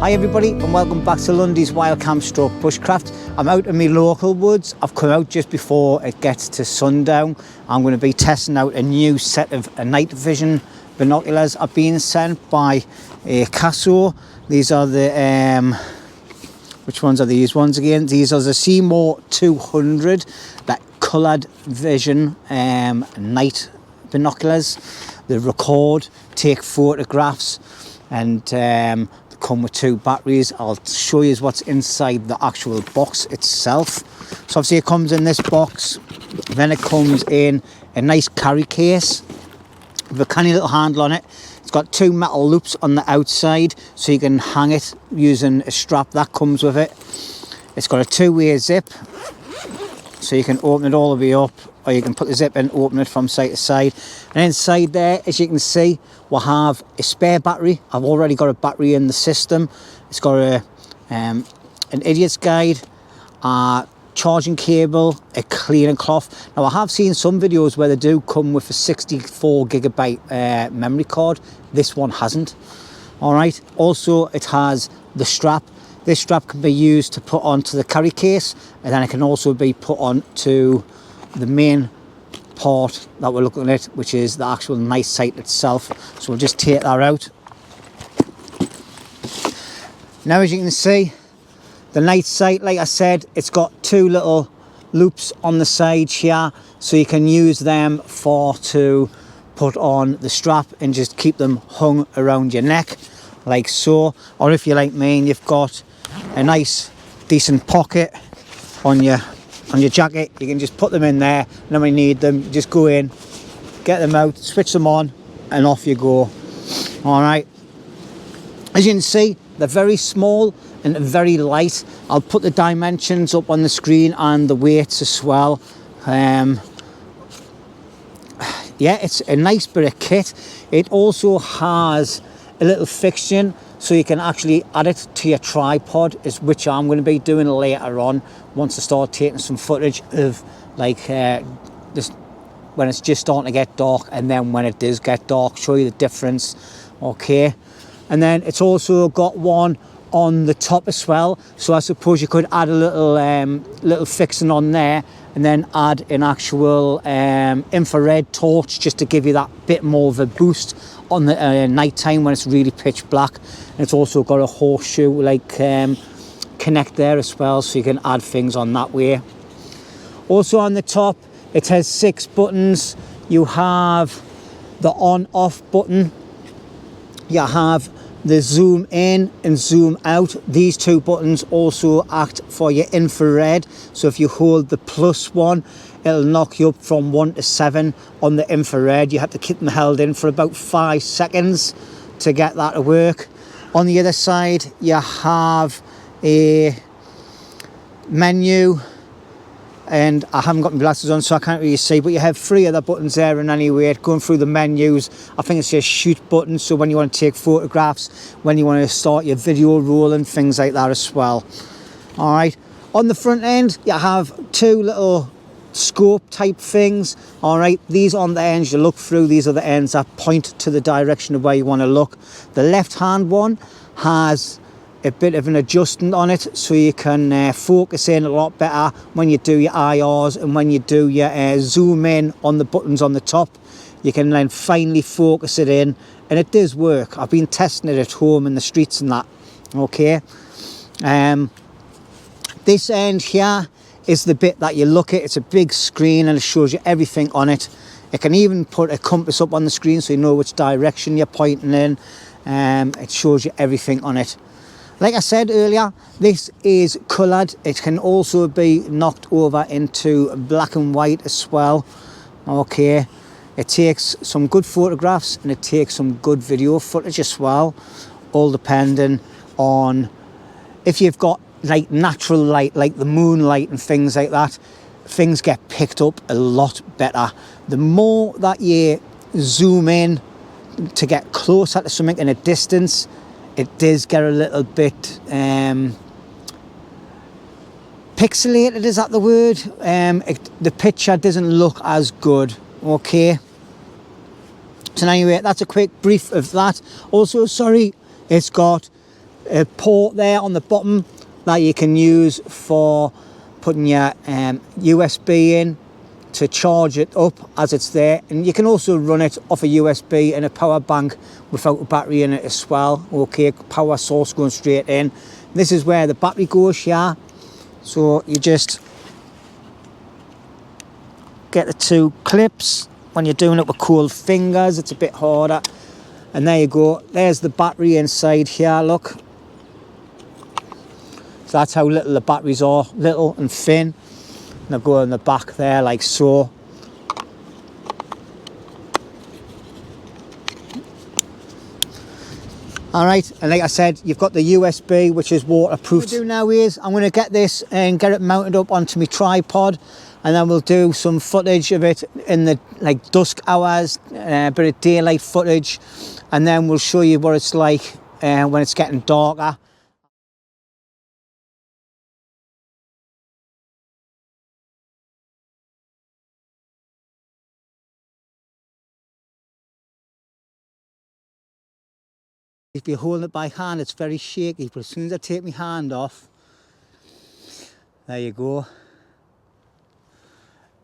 Hi everybody and welcome back to Lundy's Wild Camp Stroke Bushcraft. I'm out in my local woods. I've come out just before it gets to sundown. I'm going to be testing out a new set of night vision binoculars. I've been sent by AKASO. These are the, which ones are these ones again? These are the Seemor 200, that coloured vision night binoculars. They record, take photographs, and come with 2 batteries. I'll show you what's inside the actual box itself. So obviously it comes in this box, then it comes in a nice carry case with a canny little handle on it. It's got 2 metal loops on the outside so you can hang it using a strap that comes with it. It's got a 2-way zip so you can open it all the way up, or you can put the zip in, open it from side to side. And inside there, as you can see, we'll have a spare battery. I've already got a battery in the system. It's got a an idiot's guide, a charging cable, a cleaning cloth. Now I have seen some videos where they do come with a 64GB memory card. This one hasn't. All right. Also, it has the strap. This strap can be used to put onto the carry case, and then it can also be put onto the main part that we're looking at, which is the actual night sight itself. So we'll just take that out. Now, as you can see, the night sight, like I said, it's got 2 little loops on the side here, so you can use them to put on the strap and just keep them hung around your neck like so. Or if you're like me and you've got a nice decent pocket on your jacket, you can just put them in there, and then when you need them, you just go in, get them out, switch them on, and off you go. All right, as you can see, they're very small and very light. I'll put the dimensions up on the screen and the weights as well. Yeah, it's a nice bit of kit. It also has a little fixture so you can actually add it to your tripod, which I'm going to be doing later on once I start taking some footage of like this when it's just starting to get dark, and then when it does get dark, show you the difference. Okay, and then it's also got one on the top as well, so I suppose you could add a little fixing on there, and then add an actual infrared torch just to give you that bit more of a boost on the night time when it's really pitch black. And it's also got a horseshoe like connect there as well, so you can add things on that way. Also on the top, it has 6 buttons. You have the on off button, you have the zoom in and zoom out. These 2 buttons also act for your infrared, so if you hold the plus one, it'll knock you up from 1 to 7 on the infrared. You have to keep them held in for about 5 seconds to get that to work. On the other side, you have a menu, and I haven't got my glasses on so I can't really see, but you have 3 other buttons there. And anyway, going through the menus, I think it's your shoot button, so when you want to take photographs, when you want to start your video rolling, things like that as well. All right, on the front end, you have 2 little scope type things. All right, these on the ends you look through, these are the ends that point to the direction of where you want to look. The left hand one has a bit of an adjustment on it, so you can focus in a lot better when you do your IRs, and when you do your zoom in on the buttons on the top, you can then finally focus it in, and it does work. I've been testing it at home in the streets and that. Okay, this end here is the bit that you look at. It's a big screen and it shows you everything on it. It can even put a compass up on the screen so you know which direction you're pointing in. It shows you everything on it. Like I said earlier, this is coloured. It can also be knocked over into black and white as well. Okay, it takes some good photographs and it takes some good video footage as well, all depending on if you've got like natural light, like the moonlight and things like that. Things get picked up a lot better. The more that you zoom in to get closer to something in a distance, it does get a little bit pixelated, is that the word? The picture doesn't look as good. Okay, so anyway, that's a quick brief of that. Also, sorry, it's got a port there on the bottom that you can use for putting your USB in to charge it up as it's there, and you can also run it off a USB and a power bank without a battery in it as well. Okay, power source going straight in. This is where the battery goes here, so you just get the two clips. When you're doing it with cold fingers it's a bit harder, and there you go, there's the battery inside here, look. So that's how little the batteries are, little and thin. They'll go in the back there like so. Alright, and like I said, you've got the USB, which is waterproof. What I'm going to do now is I'm going to get this and get it mounted up onto my tripod, and then we'll do some footage of it in the dusk hours, a bit of daylight footage, and then we'll show you what it's like when it's getting darker. If you're holding it by hand, it's very shaky, but as soon as I take my hand off, there you go.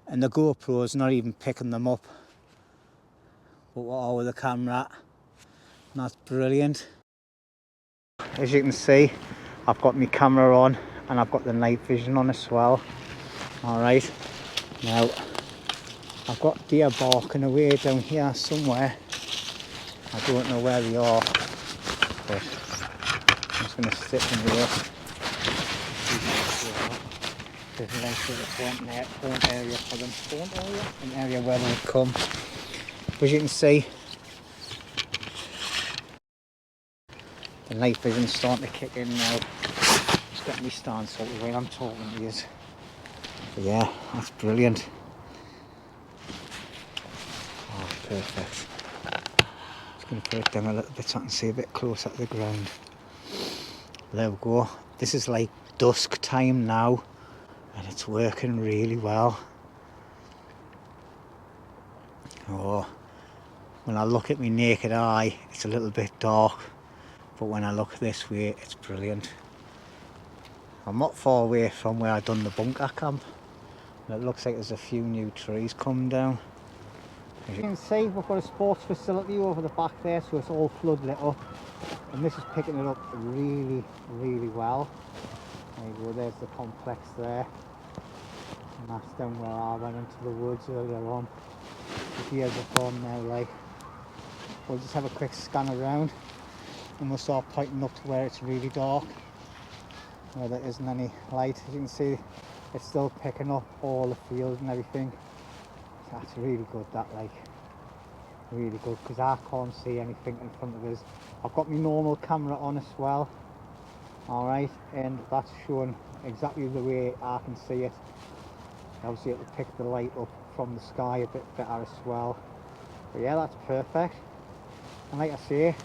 And the GoPro's not even picking them up. But what are with the camera? And that's brilliant. As you can see, I've got my camera on and I've got the night vision on as well. Alright, now I've got deer barking away down here somewhere. I don't know where they are. But I'm just going to sit in here. There's a nice little front area for them. Front area? An area where they would come. As you can see, the night vision's starting to kick in now. Just getting me stand so the way I'm talking to you. But yeah, that's brilliant. Oh, perfect. Going to put it down a little bit so I can see a bit closer to the ground. There we go. This is like dusk time now and it's working really well. Oh, when I look at my naked eye it's a little bit dark, but when I look this way it's brilliant. I'm not far away from where I done the bunker camp, and it looks like there's a few new trees coming down. As you can see, we've got a sports facility over the back there, so it's all flood lit up, and this is picking it up really, really well. There you go, there's the complex there, and that's down where I went into the woods earlier on. The gears are gone now, like. We'll just have a quick scan around, and we'll start pointing up to where it's really dark, where there isn't any light. As you can see, it's still picking up all the fields and everything. That's really good, that, like, really good, because I can't see anything in front of us. I've got my normal camera on as well, alright, and that's showing exactly the way I can see it. Obviously it'll pick the light up from the sky a bit better as well. But yeah, that's perfect. And like I say,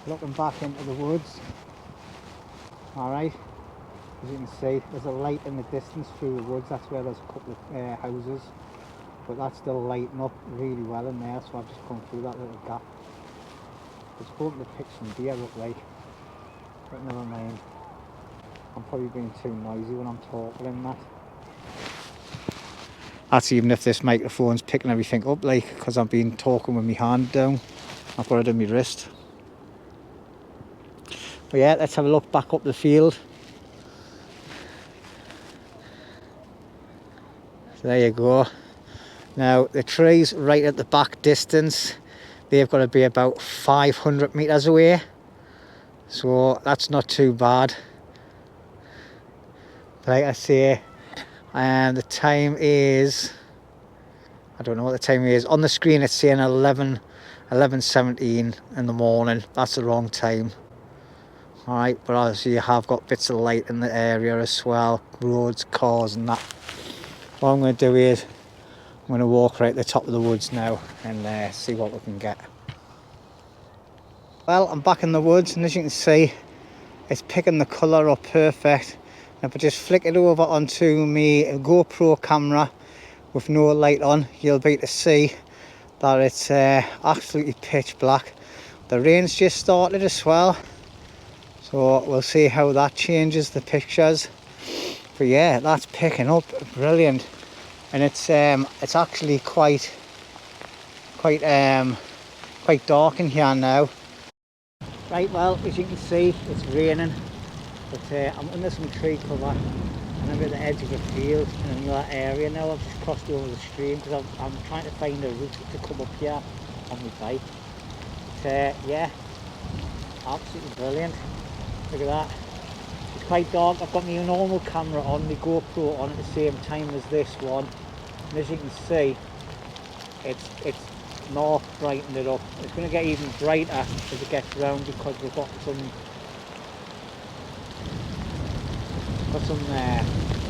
looking back into the woods, alright, as you can see, there's a light in the distance through the woods. That's where there's a couple of houses. But that's still lighting up really well in there, so I've just come through that little gap. It's hoping to pick some deer up, like, but never mind. I'm probably being too noisy when I'm talking and that. That's even if this microphone's picking everything up, like, because I've been talking with my hand down. I've got it on my wrist. But yeah, let's have a look back up the field. So there you go. Now the trees right at the back distance, they've got to be about 500 meters away, so that's not too bad. Like I say, and the time is, I don't know what the time is on the screen. It's saying 11:17 in the morning. That's the wrong time. All right, but obviously you have got bits of light in the area as well, roads, cars and that. What I'm going to do is I'm going to walk right at the top of the woods now and see what we can get. Well, I'm back in the woods, and as you can see, it's picking the colour up perfect. And if I just flick it over onto my GoPro camera with no light on, you'll be able to see that it's absolutely pitch black. The rain's just started as well, so So we'll see how that changes the pictures. But yeah, that's picking up brilliant, and it's actually quite dark in here now. Right, well, as you can see, it's raining, but I'm under some tree cover and I'm at the edge of a field in another area now. I've just crossed over the stream because I'm trying to find a route to come up here on my bike. But yeah, absolutely brilliant. Look at that. It's quite dark. I've got my normal camera on, my GoPro on at the same time as this one, and as you can see, it's not brightened it up. It's going to get even brighter as it gets round because we've got some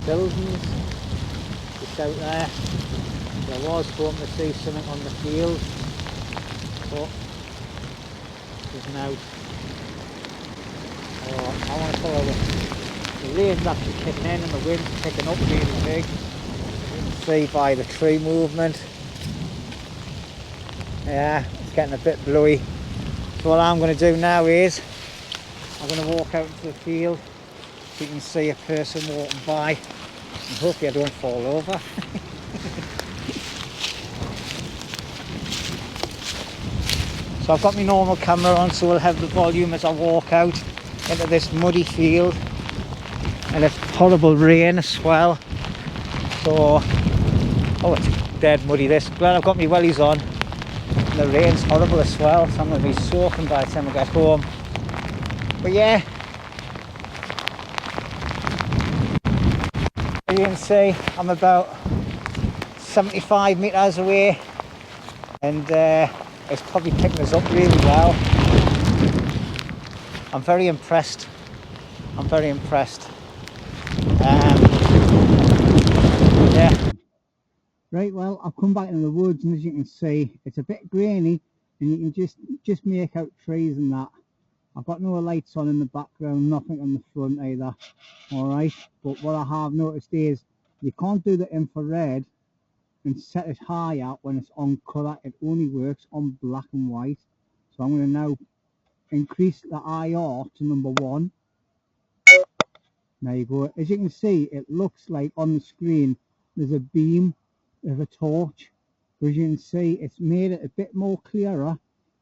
buildings just out there. So I was hoping to see something on the field, but there's no. Oh, I want to follow the rain's actually kicking in and the wind's picking up really big. You can see by the tree movement. Yeah, it's getting a bit blowy. So what I'm going to do now is I'm going to walk out into the field so you can see a person walking by, and hopefully I don't fall over. So I've got my normal camera on, so we'll have the volume as I walk out into this muddy field, and it's horrible rain as well. So, oh, it's dead muddy this. Glad I've got my wellies on. And the rain's horrible as well, so I'm going to be soaking by the time I get home. But yeah, as you can see, I'm about 75 metres away, and it's probably picking us up really well. I'm very impressed. I'm very impressed. Yeah. Right, well, I've come back in the woods, and as you can see, it's a bit grainy, and you can just make out trees and that. I've got no lights on in the background, nothing on the front either. Alright, but what I have noticed is you can't do the infrared and set it higher when it's on colour. It only works on black and white. So I'm going to now increase the IR to number 1. There you go. As you can see, it looks like on the screen there's a beam of a torch. But as you can see, it's made it a bit more clearer.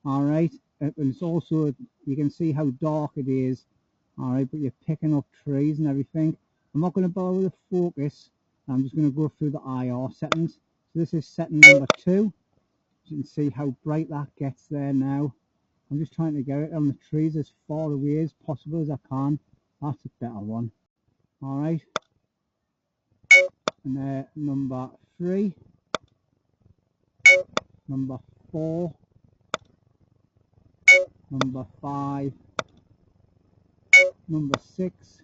Alright, and it's also, you can see how dark it is. Alright, but you're picking up trees and everything. I'm not going to bother with the focus. I'm just going to go through the IR settings. So this is setting number 2. You can see how bright that gets there now. I'm just trying to get it on the trees as far away as possible as I can. That's a better one. Alright. And number 3. Number 4. Number 5. Number 6.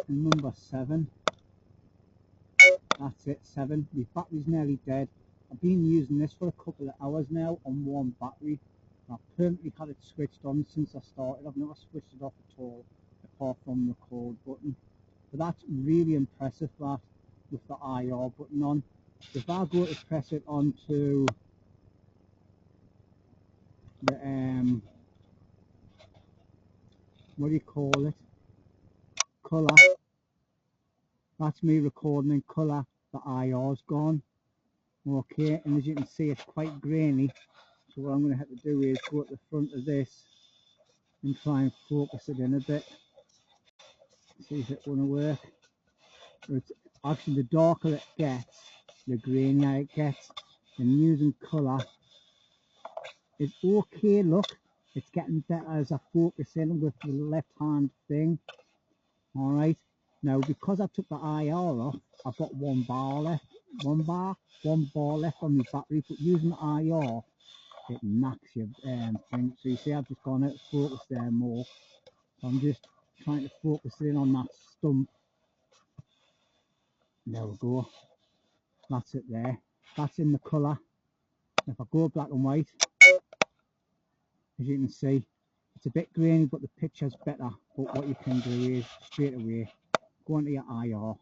And number 7. That's it, 7. The battery's nearly dead. I've been using this for a couple of hours now on one battery. I've permanently had it switched on since I started. I've never switched it off at all, apart from the record button. But that's really impressive, that, with the IR button on. If I go to press it onto the, what do you call it? Colour. That's me recording in colour. The IR's gone. Okay, and as you can see, it's quite grainy. So what I'm going to have to do is go at the front of this and try and focus it in a bit. See if it's going to work. It's actually, the darker it gets, the grainier it gets. And using colour, it's okay. Look, it's getting better as I focus in with the left hand thing. All right. Now, because I took the IR off, I've got one bar left on my battery. But using the IR, it knacks your thing. So you see, I've just gone out of focus there more. So I'm just trying to focus in on that stump. There we go. That's it there. That's in the colour. If I go black and white, as you can see, it's a bit grainy, but the picture's better. But what you can do is straight away go into your IR.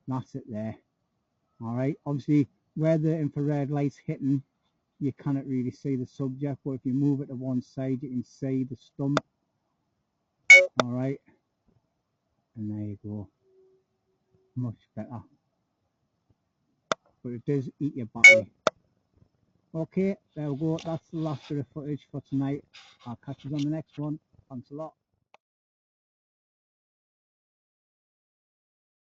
That's it there. Alright, obviously where the infrared light's hitting, you cannot really see the subject, but if you move it to one side, you can see the stump. All right, and there you go, much better. But it does eat your battery. Okay, there we go. That's the last bit of footage for tonight. I'll catch you on the next one. Thanks a lot.